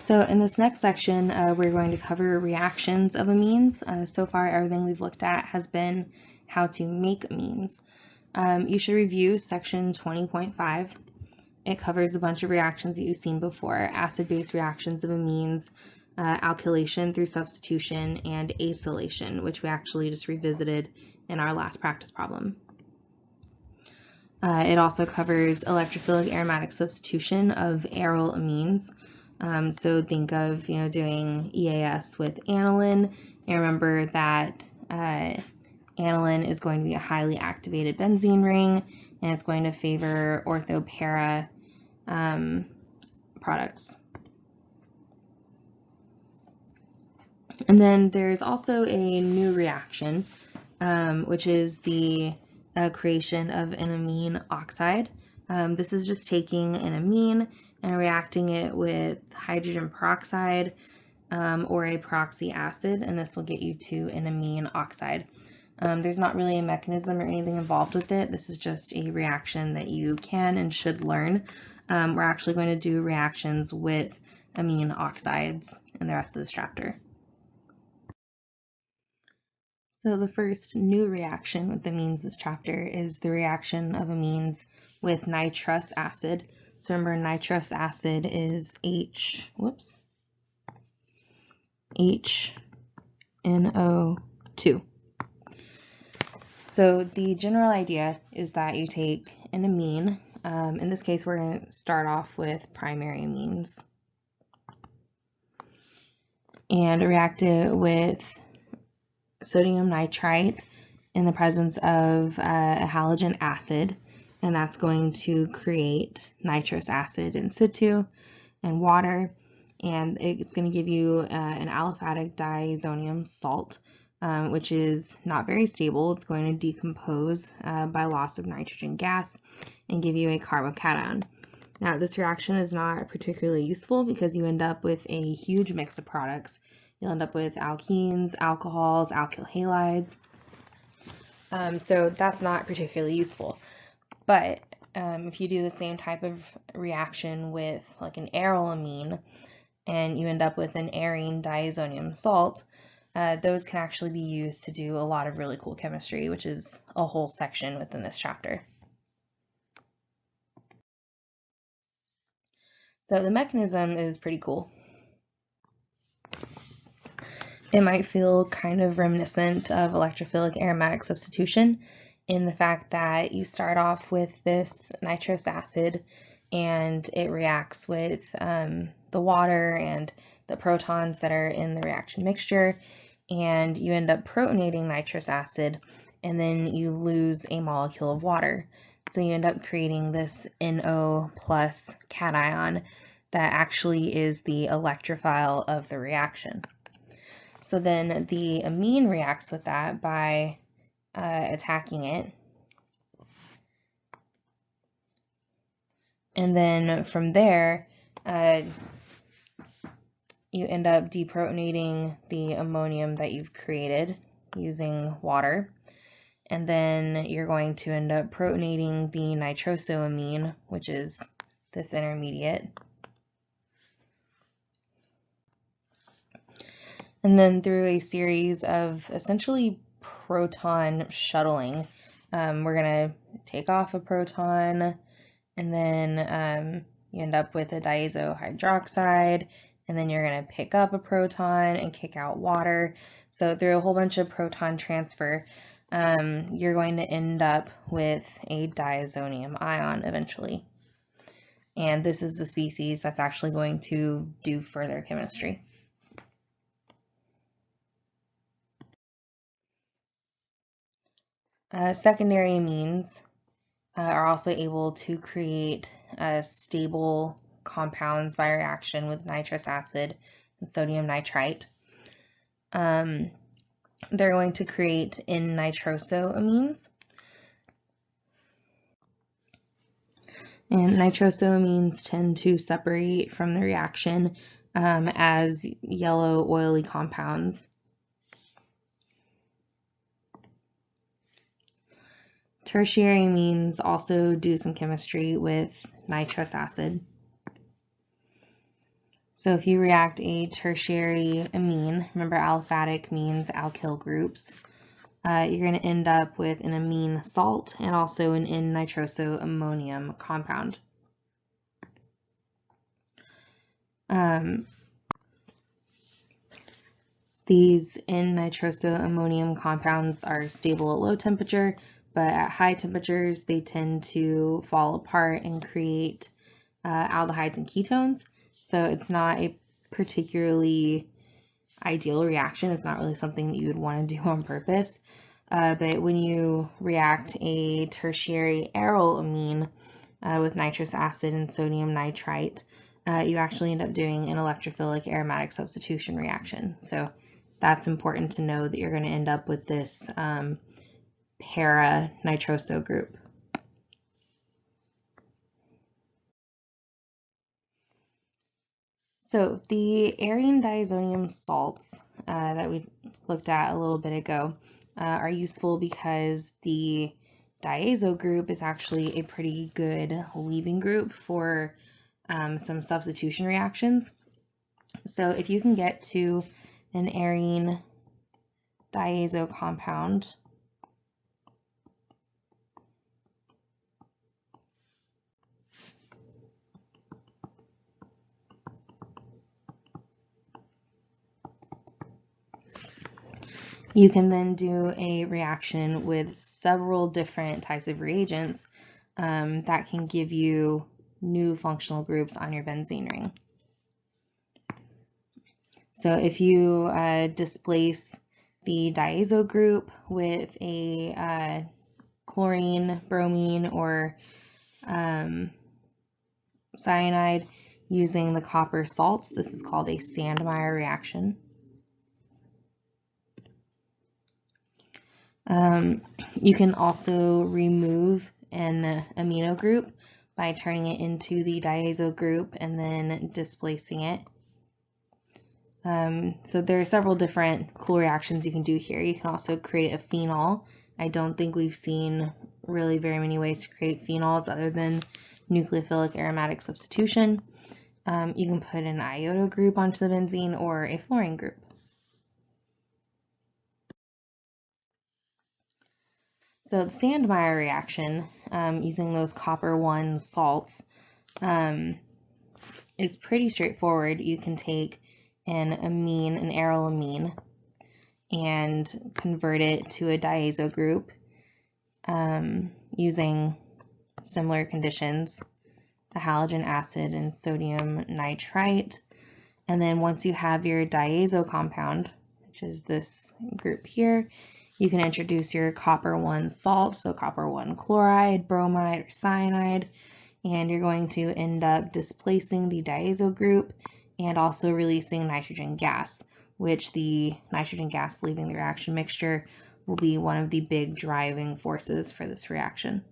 So in this next section, we're going to cover reactions of amines. So far, everything we've looked at has been how to make amines. You should review section 20.5. It covers a bunch of reactions that you've seen before: acid-base reactions of amines, alkylation through substitution, and acylation, which we actually just revisited in our last practice problem. It also covers electrophilic aromatic substitution of aryl amines. So think of doing EAS with aniline, and remember that aniline is going to be a highly activated benzene ring, and it's going to favor orthopara products. And then there's also a new reaction, which is the creation of an amine oxide. This is just taking an amine and reacting it with hydrogen peroxide or a peroxy acid, and this will get you to an amine oxide. There's not really a mechanism or anything involved with it. This is just a reaction that you can and should learn. We're actually going to do reactions with amine oxides in the rest of this chapter. So the first new reaction with amines this chapter is the reaction of amines with nitrous acid. So remember, nitrous acid is HNO2. So the general idea is that you take an amine. In this case, we're going to start off with primary amines and react it with sodium nitrite in the presence of a halogen acid, and that's going to create nitrous acid in situ and water, and it's going to give you an aliphatic diazonium salt, which is not very stable. It's going to decompose by loss of nitrogen gas and give you a carbocation. Now, this reaction is not particularly useful because you end up with a huge mix of products. You'll end up with alkenes, alcohols, alkyl halides. So that's not particularly useful. But if you do the same type of reaction with like an aryl amine and you end up with an arene diazonium salt, those can actually be used to do a lot of really cool chemistry, which is a whole section within this chapter. So the mechanism is pretty cool. It might feel kind of reminiscent of electrophilic aromatic substitution in the fact that you start off with this nitrous acid and it reacts with the water and the protons that are in the reaction mixture, and you end up protonating nitrous acid, and then you lose a molecule of water. So you end up creating this NO plus cation that actually is the electrophile of the reaction. So then the amine reacts with that by attacking it. And then from there, you end up deprotonating the ammonium that you've created using water. And then you're going to end up protonating the nitrosoamine, which is this intermediate. And then through a series of essentially proton shuttling, we're going to take off a proton, and then you end up with a diazo hydroxide, and then you're going to pick up a proton and kick out water. So through a whole bunch of proton transfer, you're going to end up with a diazonium ion eventually. And this is the species that's actually going to do further chemistry. Secondary amines are also able to create stable compounds by reaction with nitrous acid and sodium nitrite. They're going to create N-nitrosoamines. And nitrosoamines tend to separate from the reaction as yellow oily compounds. Tertiary amines also do some chemistry with nitrous acid. So if you react a tertiary amine, remember aliphatic means alkyl groups, you're going to end up with an amine salt and also an N-nitroso-ammonium compound. These N-nitroso-ammonium compounds are stable at low temperature, but at high temperatures they tend to fall apart and create aldehydes and ketones. So it's not a particularly ideal reaction. It's not really something that you would want to do on purpose. But when you react a tertiary aryl amine with nitrous acid and sodium nitrite, you actually end up doing an electrophilic aromatic substitution reaction. So that's important to know that you're going to end up with this para-nitroso group. So the arene diazonium salts that we looked at a little bit ago are useful because the diazo group is actually a pretty good leaving group for some substitution reactions. So if you can get to an arene diazo compound, you can then do a reaction with several different types of reagents that can give you new functional groups on your benzene ring. So if you displace the diazo group with a chlorine, bromine, or cyanide using the copper salts, this is called a Sandmeyer reaction. You can also remove an amino group by turning it into the diazo group and then displacing it. So there are several different cool reactions you can do here. You can also create a phenol. I don't think we've seen really very many ways to create phenols other than nucleophilic aromatic substitution. You can put an iodo group onto the benzene or a fluorine group. So the Sandmeyer reaction, using those copper 1 salts, is pretty straightforward. You can take an amine, an aryl amine, and convert it to a diazo group using similar conditions, a halogen acid and sodium nitrite. And then once you have your diazo compound, which is this group here, you can introduce your copper 1 salt, so copper 1 chloride, bromide, or cyanide, and you're going to end up displacing the diazo group and also releasing nitrogen gas, which the nitrogen gas leaving the reaction mixture will be one of the big driving forces for this reaction.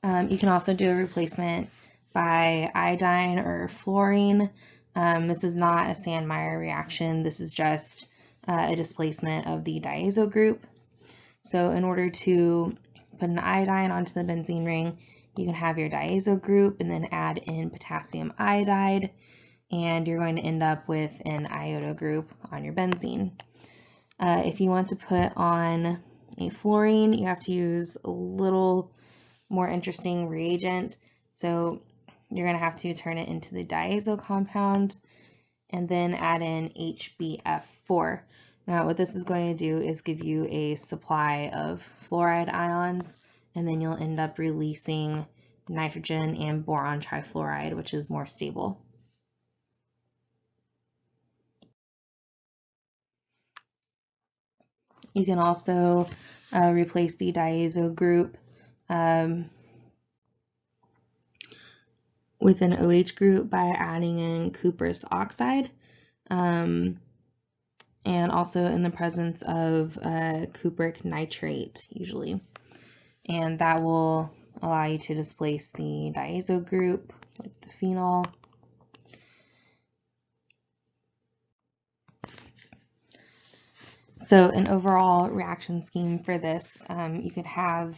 You can also do a replacement by iodine or fluorine. This is not a Sandmeyer reaction. This is just a displacement of the diazo group. So in order to put an iodine onto the benzene ring, you can have your diazo group and then add in potassium iodide, and you're going to end up with an iodo group on your benzene. If you want to put on a fluorine, you have to use a little more interesting reagent. So you're going to have to turn it into the diazo compound and then add in HBF4. Now what this is going to do is give you a supply of fluoride ions, and then you'll end up releasing nitrogen and boron trifluoride, which is more stable. You can also replace the diazo group with an OH group by adding in cuprous oxide, and also in the presence of cupric nitrate usually. And that will allow you to displace the diazo group with the phenol. So an overall reaction scheme for this, you could have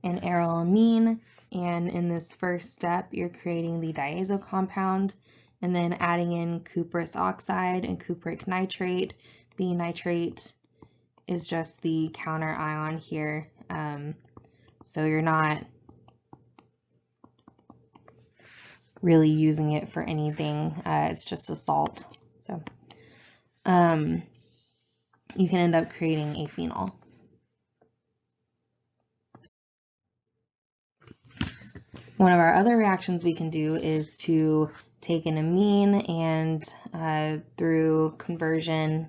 an aryl amine And in this first step, you're creating the diazo compound and then adding in cuprous oxide and cupric nitrate. The nitrate is just the counter ion here. So you're not really using it for anything. It's just a salt. So you can end up creating a phenol. One of our other reactions we can do is to take an amine and through conversion,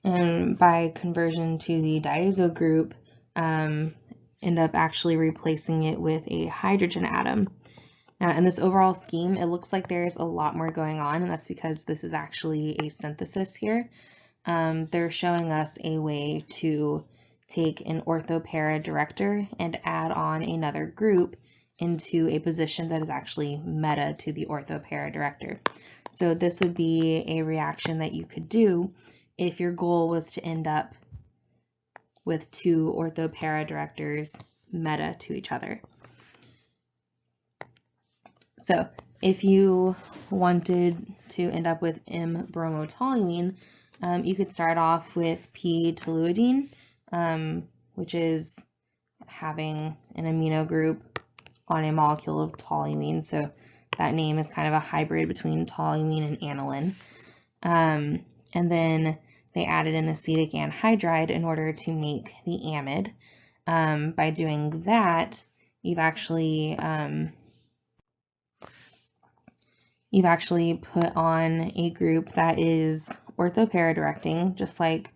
and by conversion to the diazo group, end up actually replacing it with a hydrogen atom. Now, in this overall scheme, it looks like there's a lot more going on, and that's because this is actually a synthesis here. They're showing us a way to take an orthopara director and add on another group into a position that is actually meta to the orthopara director. So this would be a reaction that you could do if your goal was to end up with two orthopara directors meta to each other. So if you wanted to end up with M-bromotoluene, you could start off with p-toluidine, which is having an amino group on a molecule of toluene. So that name is kind of a hybrid between toluene and aniline. And then they added an acetic anhydride in order to make the amide. By doing that, you've actually put on a group that is orthopara directing, just like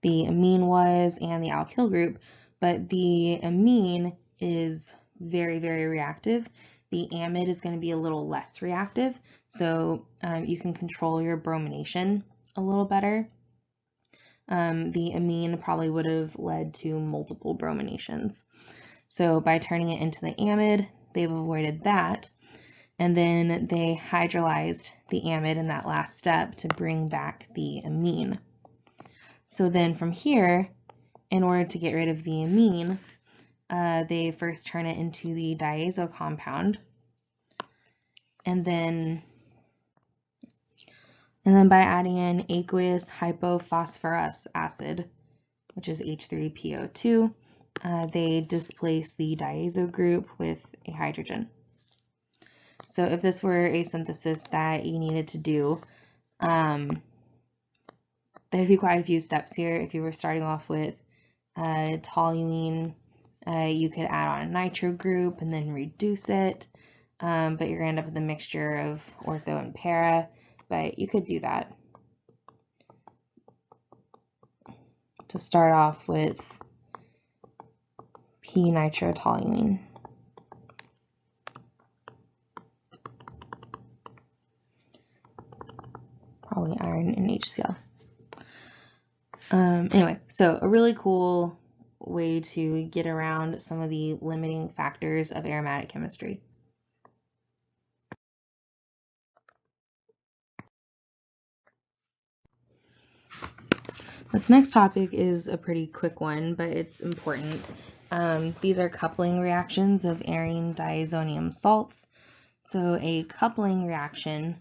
the amine was and the alkyl group, but the amine is very, very reactive. The amide is going to be a little less reactive, so you can control your bromination a little better. The amine probably would have led to multiple brominations. So by turning it into the amide, they've avoided that. And then they hydrolyzed the amide in that last step to bring back the amine. So then from here, in order to get rid of the amine, they first turn it into the diazo compound. And then by adding in aqueous hypophosphorus acid, which is H3PO2, they displace the diazo group with a hydrogen. So if this were a synthesis that you needed to do, there'd be quite a few steps here. If you were starting off with toluene, you could add on a nitro group and then reduce it, but you're going to end up with a mixture of ortho and para, but you could do that. To start off with p-nitrotoluene. Probably iron and HCl. Anyway, so a really cool way to get around some of the limiting factors of aromatic chemistry. This next topic is a pretty quick one, but it's important. These are coupling reactions of arene diazonium salts. So a coupling reaction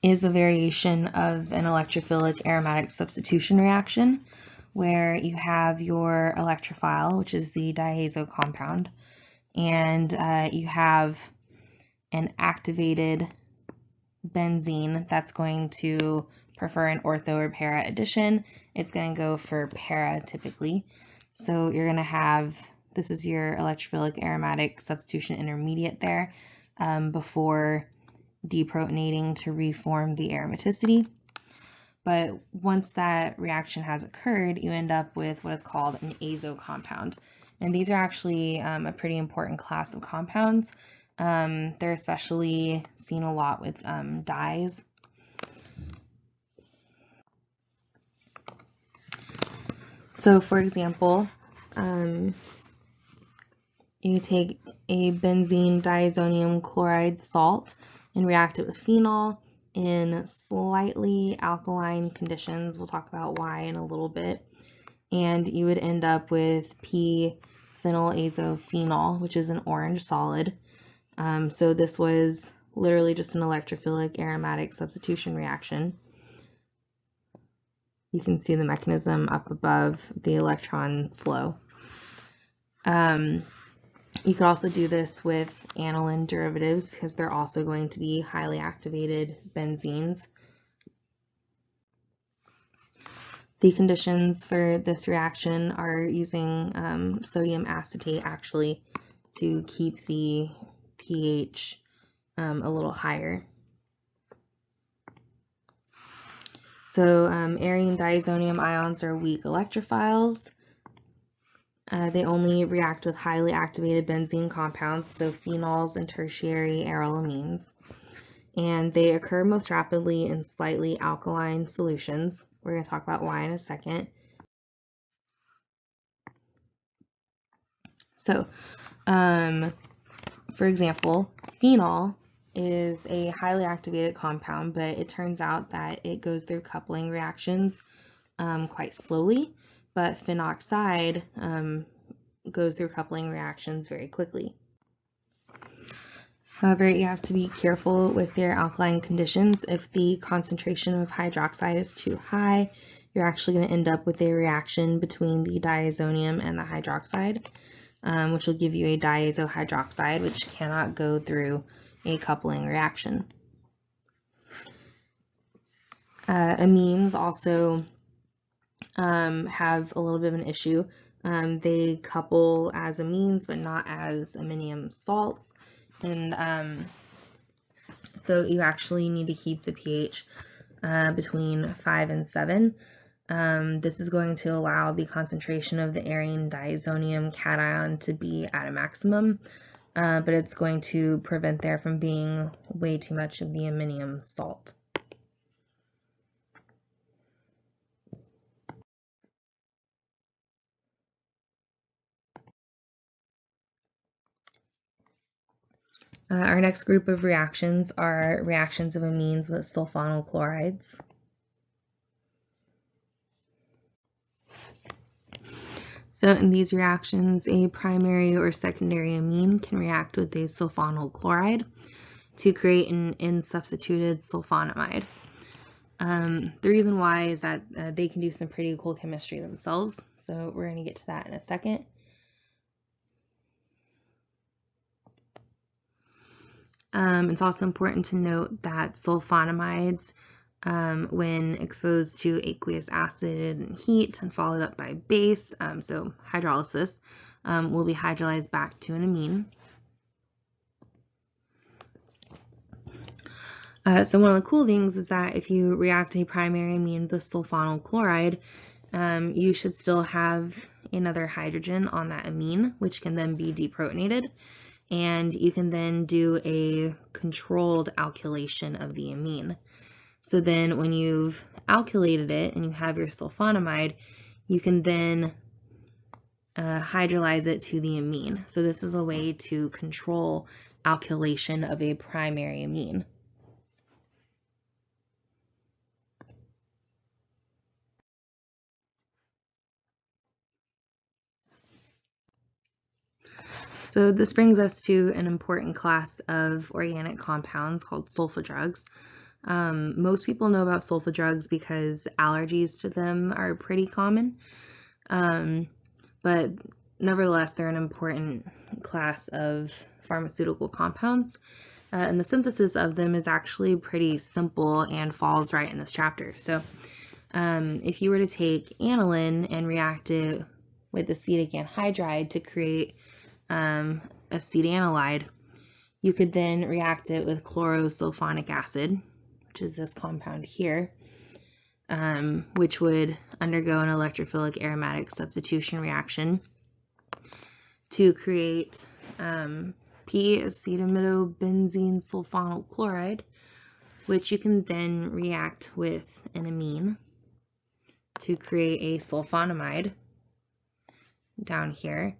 is a variation of an electrophilic aromatic substitution reaction where you have your electrophile, which is the diazo compound, and you have an activated benzene that's going to prefer an ortho or para addition. It's going to go for para typically. So you're going to have, this is your electrophilic aromatic substitution intermediate there before deprotonating to reform the aromaticity. But once that reaction has occurred, you end up with what is called an azo compound. And these are actually a pretty important class of compounds. They're especially seen a lot with dyes. So for example, you take a benzene diazonium chloride salt and react it with phenol in slightly alkaline conditions. We'll talk about why in a little bit. and you would end up with p-phenylazophenol, which is an orange solid. So this was literally just an electrophilic aromatic substitution reaction. You can see the mechanism up above the electron flow. You could also do this with aniline derivatives because they're also going to be highly activated benzenes. The conditions for this reaction are using sodium acetate actually to keep the pH a little higher. So arine diazonium ions are weak electrophiles. They only react with highly activated benzene compounds, so phenols and tertiary arylamines. And they occur most rapidly in slightly alkaline solutions. We're going to talk about why in a second. So, for example, phenol is a highly activated compound, but it turns out that it goes through coupling reactions quite slowly, but phenoxide goes through coupling reactions very quickly. However, you have to be careful with your alkaline conditions. If the concentration of hydroxide is too high, you're actually going to end up with a reaction between the diazonium and the hydroxide, which will give you a diazohydroxide, which cannot go through a coupling reaction. Amines also have a little bit of an issue. They couple as amines, but not as aminium salts. And so you actually need to keep the pH between 5 and 7. This is going to allow the concentration of the arine diazonium cation to be at a maximum, but it's going to prevent there from being way too much of the aminium salt. Our next group of reactions are reactions of amines with sulfonyl chlorides. So in these reactions, a primary or secondary amine can react with a sulfonyl chloride to create an N-substituted sulfonamide. The reason why is that they can do some pretty cool chemistry themselves, so we're going to get to that in a second. It's also important to note that sulfonamides, when exposed to aqueous acid and heat and followed up by base, so hydrolysis, will be hydrolyzed back to an amine. So one of the cool things is that if you react a primary amine with sulfonyl chloride, you should still have another hydrogen on that amine, which can then be deprotonated. And you can then do a controlled alkylation of the amine. So then when you've alkylated it and you have your sulfonamide, you can then hydrolyze it to the amine. So this is a way to control alkylation of a primary amine. So this brings us to an important class of organic compounds called sulfa drugs. Most people know about sulfa drugs because allergies to them are pretty common, but nevertheless they're an important class of pharmaceutical compounds, and the synthesis of them is actually pretty simple and falls right in this chapter. So if you were to take aniline and react it with acetic anhydride to create acetanilide, you could then react it with chlorosulfonic acid, which is this compound here, which would undergo an electrophilic aromatic substitution reaction to create p-acetamidobenzene sulfonyl chloride, which you can then react with an amine to create a sulfonamide down here.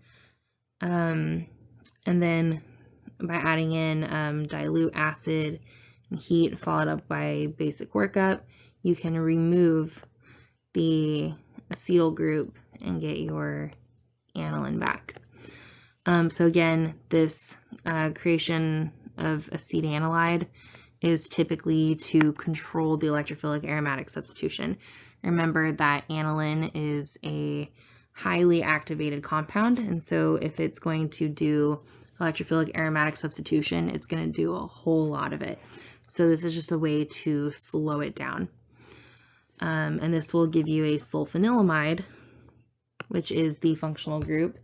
And then by adding in dilute acid and heat followed up by basic workup, you can remove the acetyl group and get your aniline back. So again, this creation of acetanilide is typically to control the electrophilic aromatic substitution. Remember that aniline is a highly activated compound, and so if it's going to do electrophilic aromatic substitution, it's going to do a whole lot of it. So this is just a way to slow it down. And this will give you a sulfonylamide, which is the functional group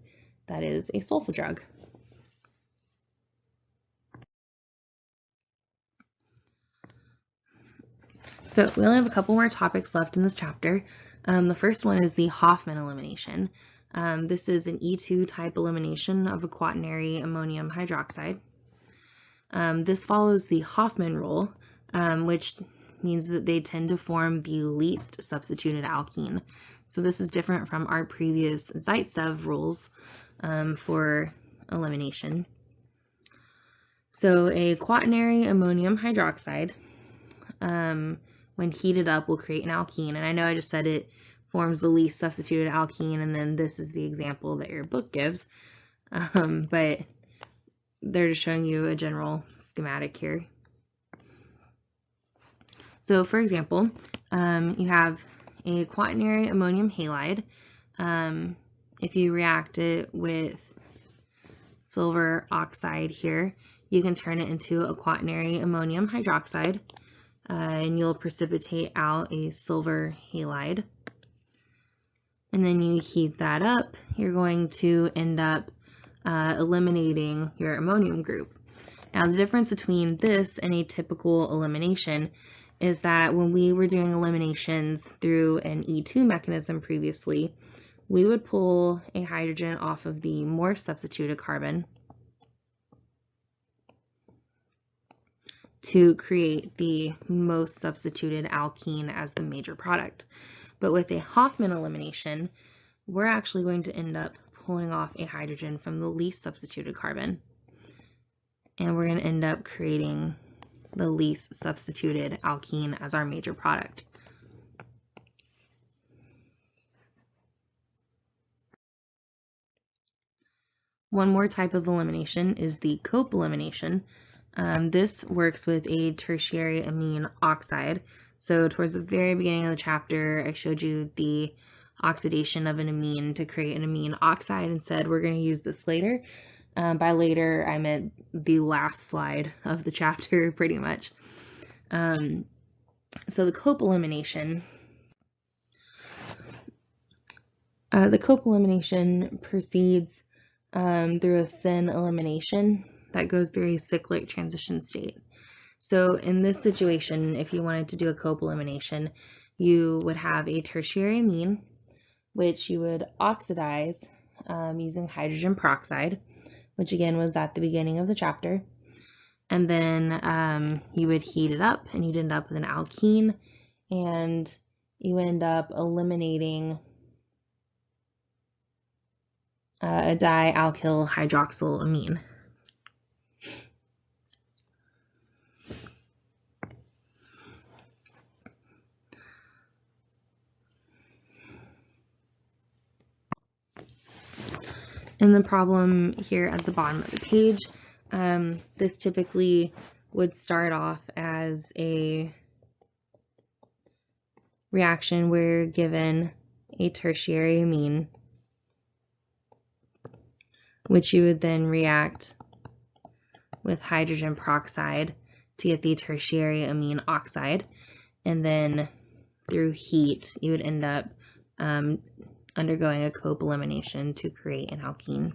that is a sulfa drug. So we only have a couple more topics left in this chapter. The first one is the Hofmann elimination. This is an E2 type elimination of a quaternary ammonium hydroxide. This follows the Hofmann rule, which means that they tend to form the least substituted alkene. So this is different from our previous Zaitsev rules for elimination. So a quaternary ammonium hydroxide, when heated up, will create an alkene. And I know I just said it forms the least substituted alkene, and then this is the example that your book gives. But they're just showing you a general schematic here. So for example, you have a quaternary ammonium halide. If you react it with silver oxide here, you can turn it into a quaternary ammonium hydroxide, and you'll precipitate out a silver halide. And then you heat that up, you're going to end up eliminating your ammonium group. Now the difference between this and a typical elimination is that when we were doing eliminations through an E2 mechanism previously, we would pull a hydrogen off of the more substituted carbon to create the most substituted alkene as the major product. But with a Hofmann elimination, we're actually going to end up pulling off a hydrogen from the least substituted carbon, and we're going to end up creating the least substituted alkene as our major product. One more type of elimination is the Cope elimination. This works with a tertiary amine oxide. So towards the very beginning of the chapter, I showed you the oxidation of an amine to create an amine oxide and said we're going to use this later. By later, I meant the last slide of the chapter, pretty much. So the Cope elimination, proceeds through a syn elimination that goes through a cyclic transition state. So in this situation, if you wanted to do a Cope elimination, you would have a tertiary amine, which you would oxidize using hydrogen peroxide, which again was at the beginning of the chapter. And then you would heat it up and you'd end up with an alkene, and you end up eliminating a dialkyl hydroxyl amine. In the problem here at the bottom of the page, this typically would start off as a reaction where you're given a tertiary amine, which you would then react with hydrogen peroxide to get the tertiary amine oxide, and then through heat you would end up undergoing a Cope elimination to create an alkene.